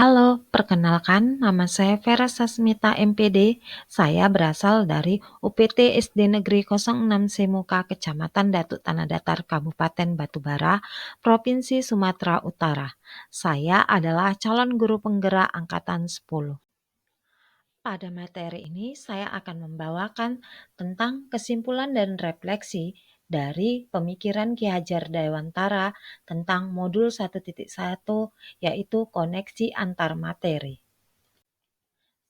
Halo, perkenalkan nama saya Vera Sasmita MPD. Saya berasal dari UPT SD Negeri 06 Semuka, Kecamatan Datuk Tanah Datar, Kabupaten Batubara, Provinsi Sumatera Utara. Saya adalah calon guru penggerak angkatan 10. Pada materi ini saya akan membawakan tentang kesimpulan dan refleksi dari pemikiran Ki Hajar Dewantara tentang modul 1.1 yaitu koneksi antar materi.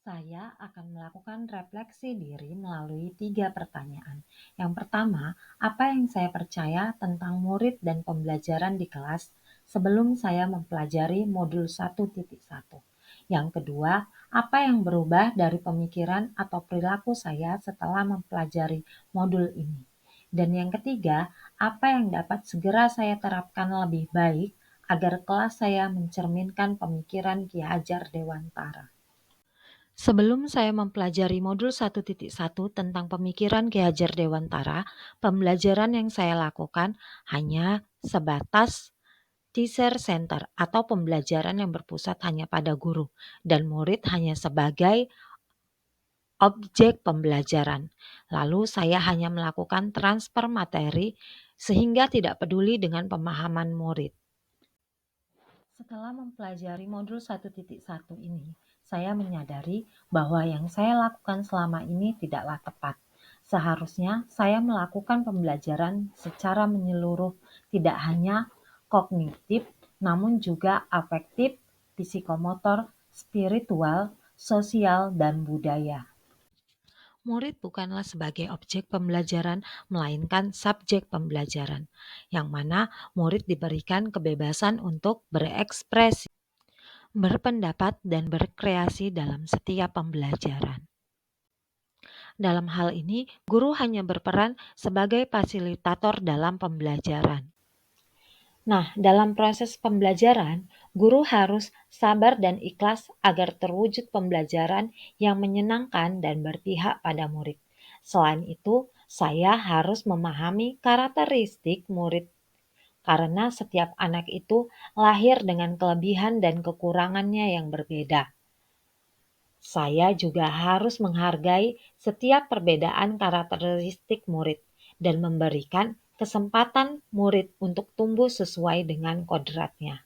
Saya akan melakukan refleksi diri melalui 3 pertanyaan. Yang pertama, apa yang saya percaya tentang murid dan pembelajaran di kelas sebelum saya mempelajari modul 1.1? Yang kedua, apa yang berubah dari pemikiran atau perilaku saya setelah mempelajari modul ini? Dan yang ketiga, apa yang dapat segera saya terapkan lebih baik agar kelas saya mencerminkan pemikiran Ki Hajar Dewantara? Sebelum saya mempelajari modul 1.1 tentang pemikiran Ki Hajar Dewantara, pembelajaran yang saya lakukan hanya sebatas teacher center atau pembelajaran yang berpusat hanya pada guru dan murid hanya sebagai objek pembelajaran. Lalu saya hanya melakukan transfer materi sehingga tidak peduli dengan pemahaman murid. Setelah mempelajari modul 1.1 ini, saya menyadari bahwa yang saya lakukan selama ini tidaklah tepat. Seharusnya saya melakukan pembelajaran secara menyeluruh, tidak hanya kognitif, namun juga afektif, psikomotor, spiritual, sosial, dan budaya. Murid bukanlah sebagai objek pembelajaran, melainkan subjek pembelajaran, yang mana murid diberikan kebebasan untuk berekspresi, berpendapat, dan berkreasi dalam setiap pembelajaran. Dalam hal ini, guru hanya berperan sebagai fasilitator dalam pembelajaran. Nah, dalam proses pembelajaran, guru harus sabar dan ikhlas agar terwujud pembelajaran yang menyenangkan dan berpihak pada murid. Selain itu, saya harus memahami karakteristik murid karena setiap anak itu lahir dengan kelebihan dan kekurangannya yang berbeda. Saya juga harus menghargai setiap perbedaan karakteristik murid dan memberikan kesempatan murid untuk tumbuh sesuai dengan kodratnya.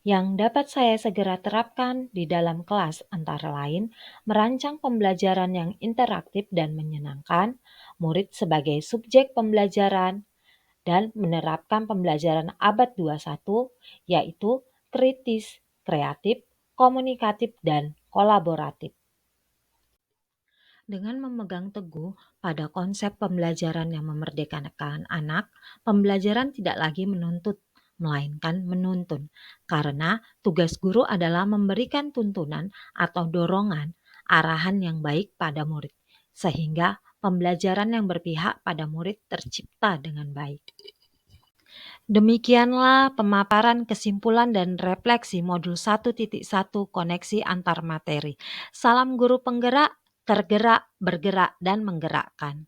Yang dapat saya segera terapkan di dalam kelas antara lain merancang pembelajaran yang interaktif dan menyenangkan, murid sebagai subjek pembelajaran, dan menerapkan pembelajaran abad 21 yaitu kritis, kreatif, komunikatif, dan kolaboratif. Dengan memegang teguh pada konsep pembelajaran yang memerdekakan anak, pembelajaran tidak lagi menuntut, melainkan menuntun. Karena tugas guru adalah memberikan tuntunan atau dorongan, arahan yang baik pada murid, sehingga pembelajaran yang berpihak pada murid tercipta dengan baik. Demikianlah pemaparan kesimpulan dan refleksi modul 1.1 koneksi antar materi. Salam guru penggerak, tergerak, bergerak, dan menggerakkan.